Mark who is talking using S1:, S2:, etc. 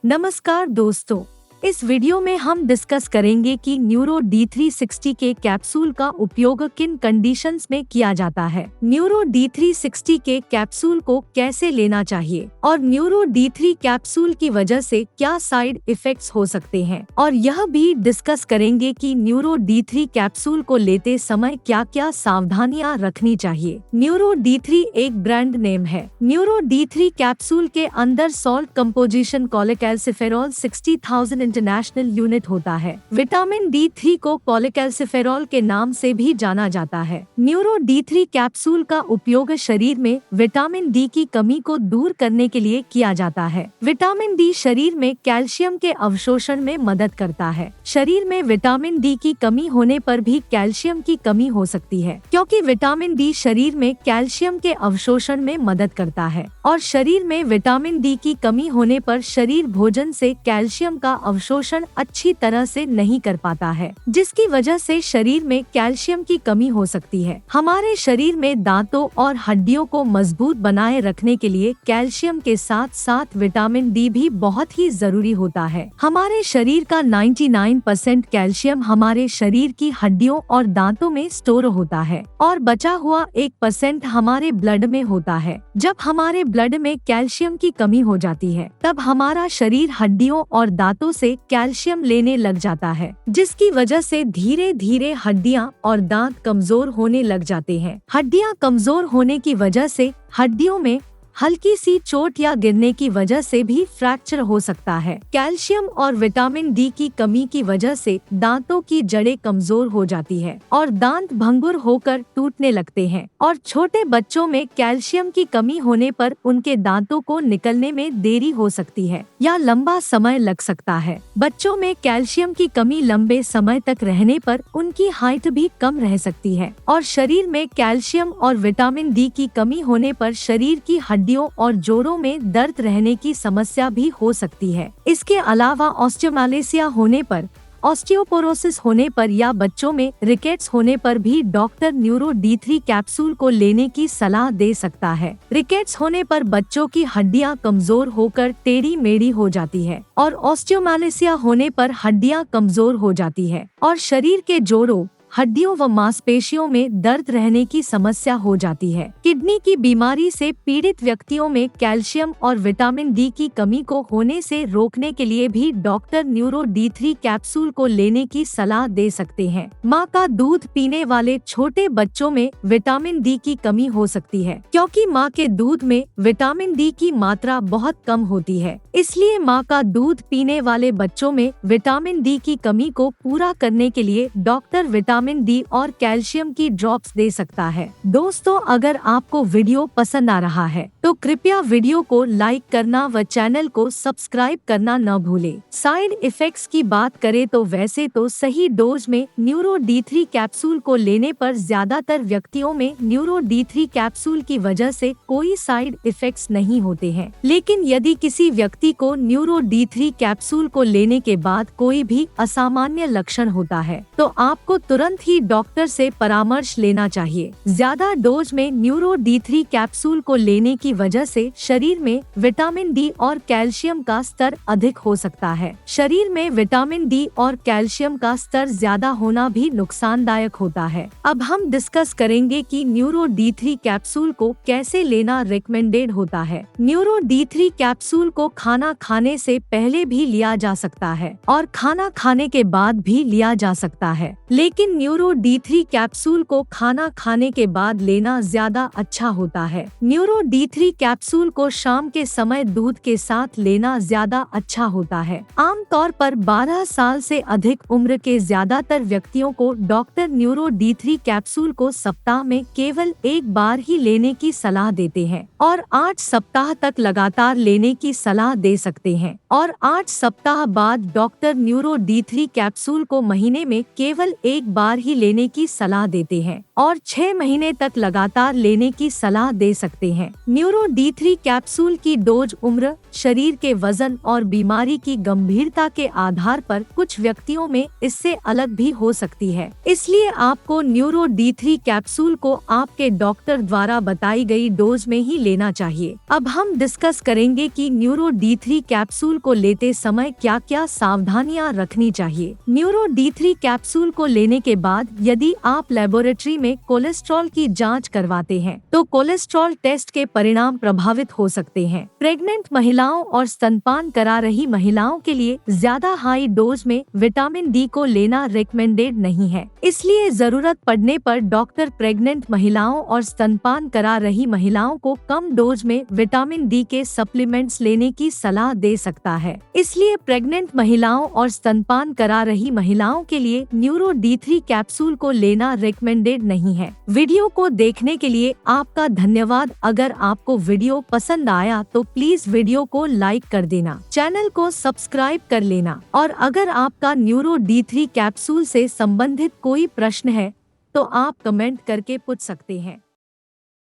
S1: नमस्कार दोस्तों, इस वीडियो में हम डिस्कस करेंगे कि न्यूरो D360 के कैप्सूल का उपयोग किन कंडीशंस में किया जाता है, न्यूरो D360 के कैप्सूल को कैसे लेना चाहिए और न्यूरो D3 कैप्सूल की वजह से क्या साइड इफेक्ट्स हो सकते हैं, और यह भी डिस्कस करेंगे कि न्यूरो D3 कैप्सूल को लेते समय क्या क्या सावधानियां रखनी चाहिए। न्यूरो D3 एक ब्रांड नेम है। न्यूरो D3 कैप्सूल के अंदर salt composition cholecalciferol 60,000 international unit होता है। विटामिन D3 को कोलेकैल्सिफेरॉल के नाम से भी जाना जाता है। न्यूरो D3 कैप्सूल का उपयोग शरीर में विटामिन D की कमी को दूर करने के लिए किया जाता है। विटामिन D शरीर में कैल्शियम के अवशोषण में मदद करता है। शरीर में विटामिन D की कमी होने पर भी कैल्शियम की कमी हो सकती है, क्योंकि विटामिन D शरीर में कैल्शियम के अवशोषण में मदद करता है और शरीर में विटामिन D की कमी होने पर शरीर भोजन से कैल्शियम का अवशोषण अच्छी तरह से नहीं कर पाता है, जिसकी वजह से शरीर में कैल्शियम की कमी हो सकती है। हमारे शरीर में दांतों और हड्डियों को मजबूत बनाए रखने के लिए कैल्शियम के साथ साथ विटामिन D भी बहुत ही जरूरी होता है। हमारे शरीर का 99% कैल्शियम हमारे शरीर की हड्डियों और दांतों में स्टोर होता है और बचा हुआ 1% हमारे ब्लड में होता है। जब हमारे ब्लड में कैल्शियम की कमी हो जाती है, तब हमारा शरीर हड्डियों और दांतों से कैल्शियम लेने लग जाता है, जिसकी वजह से धीरे धीरे हड्डियां और दांत कमजोर होने लग जाते हैं। हड्डियां कमजोर होने की वजह से हड्डियों में हल्की सी चोट या गिरने की वजह से भी फ्रैक्चर हो सकता है। कैल्शियम और विटामिन D की कमी की वजह से दांतों की जड़ें कमजोर हो जाती है और दांत भंगुर होकर टूटने लगते हैं, और छोटे बच्चों में कैल्शियम की कमी होने पर उनके दांतों को निकलने में देरी हो सकती है या लंबा समय लग सकता है। बच्चों में कैल्शियम की कमी लंबे समय तक रहने पर उनकी हाइट भी कम रह सकती है, और शरीर में कैल्शियम और विटामिन D की कमी होने पर शरीर की हड्डियों और जोड़ों में दर्द रहने की समस्या भी हो सकती है। इसके अलावा ऑस्टियोमालेसिया होने पर, ऑस्टियोपोरोसिस होने पर या बच्चों में रिकेट्स होने पर भी डॉक्टर न्यूरो D3 कैप्सूल को लेने की सलाह दे सकता है। रिकेट्स होने पर बच्चों की हड्डियां कमजोर होकर टेढ़ी मेढ़ी हो जाती है और ऑस्टियोमालेसिया होने पर हड्डियां कमजोर हो जाती है और शरीर के जोड़ों, हड्डियों व मांसपेशियों में दर्द रहने की समस्या हो जाती है। किडनी की बीमारी से पीड़ित व्यक्तियों में कैल्शियम और विटामिन D की कमी को होने से रोकने के लिए भी डॉक्टर न्यूरो D3 कैप्सूल को लेने की सलाह दे सकते हैं। माँ का दूध पीने वाले छोटे बच्चों में विटामिन D की कमी हो सकती है, क्योंकि माँ के दूध में विटामिन D की मात्रा बहुत कम होती है। इसलिए माँ का दूध पीने वाले बच्चों में विटामिन D की कमी को पूरा करने के लिए डॉक्टर विटामिन D और कैल्शियम की ड्रॉप्स दे सकता है। दोस्तों, अगर आपको वीडियो पसंद आ रहा है तो कृपया वीडियो को लाइक करना व चैनल को सब्सक्राइब करना न भूलें। साइड इफेक्ट्स की बात करें तो वैसे तो सही डोज में न्यूरो D3 कैप्सूल को लेने पर ज्यादातर व्यक्तियों में न्यूरो D3 कैप्सूल की वजह से कोई साइड इफेक्ट्स नहीं होते हैं, लेकिन यदि किसी व्यक्ति को न्यूरो D3 कैप्सूल को लेने के बाद कोई भी असामान्य लक्षण होता है तो आपको तुरंत ही डॉक्टर से परामर्श लेना चाहिए। ज्यादा डोज में न्यूरो D3 कैप्सूल को लेने की वजह से शरीर में विटामिन D और कैल्शियम का स्तर अधिक हो सकता है। शरीर में विटामिन D और कैल्शियम का स्तर ज्यादा होना भी नुकसानदायक होता है। अब हम डिस्कस करेंगे कि न्यूरो D3 कैप्सूल को कैसे लेना रिकमेंडेड होता है। न्यूरो D3 कैप्सूल को खाना खाने से पहले भी लिया जा सकता है और खाना खाने के बाद भी लिया जा सकता है, लेकिन न्यूरो D3 कैप्सूल को खाना खाने के बाद लेना ज्यादा अच्छा होता है। न्यूरो D3 कैप्सूल को शाम के समय दूध के साथ लेना ज्यादा अच्छा होता है। आमतौर पर 12 साल से अधिक उम्र के ज्यादातर व्यक्तियों को डॉक्टर न्यूरो D3 कैप्सूल को सप्ताह में केवल एक बार ही लेने की सलाह देते हैं और 8 सप्ताह तक लगातार लेने की सलाह दे सकते हैं, और 8 सप्ताह बाद डॉक्टर न्यूरो D3 कैप्सूल को महीने में केवल एक बार बार ही लेने की सलाह देते हैं और 6 महीने तक लगातार लेने की सलाह दे सकते हैं। न्यूरो D3 कैप्सूल की डोज उम्र, शरीर के वजन और बीमारी की गंभीरता के आधार पर कुछ व्यक्तियों में इससे अलग भी हो सकती है। इसलिए आपको न्यूरो D3 कैप्सूल को आपके डॉक्टर द्वारा बताई गई डोज में ही लेना चाहिए। अब हम डिस्कस करेंगे कि न्यूरो D3 कैप्सूल को लेते समय क्या क्या सावधानियां रखनी चाहिए। न्यूरो D3 कैप्सूल को लेने के बाद यदि आप लेबोरेटरी में कोलेस्ट्रॉल की जांच करवाते हैं तो कोलेस्ट्रॉल टेस्ट के परिणाम प्रभावित हो सकते हैं। प्रेग्नेंट महिलाओं और स्तनपान करा रही महिलाओं के लिए ज्यादा हाई डोज में विटामिन डी को लेना रिकमेंडेड नहीं है। इसलिए जरूरत पड़ने पर डॉक्टर प्रेग्नेंट महिलाओं और स्तनपान करा रही महिलाओं को कम डोज में विटामिन डी के सप्लीमेंट्स लेने की सलाह दे सकता है। इसलिए प्रेग्नेंट महिलाओं और स्तनपान करा रही महिलाओं के लिए न्यूरो D3 कैप्सूल को लेना रिकमेंडेड नहीं है। वीडियो को देखने के लिए आपका धन्यवाद। अगर आपको वीडियो पसंद आया तो प्लीज वीडियो को लाइक कर देना, चैनल को सब्सक्राइब कर लेना और अगर आपका न्यूरो D3 कैप्सूल से संबंधित कोई प्रश्न है तो आप कमेंट करके पूछ सकते हैं।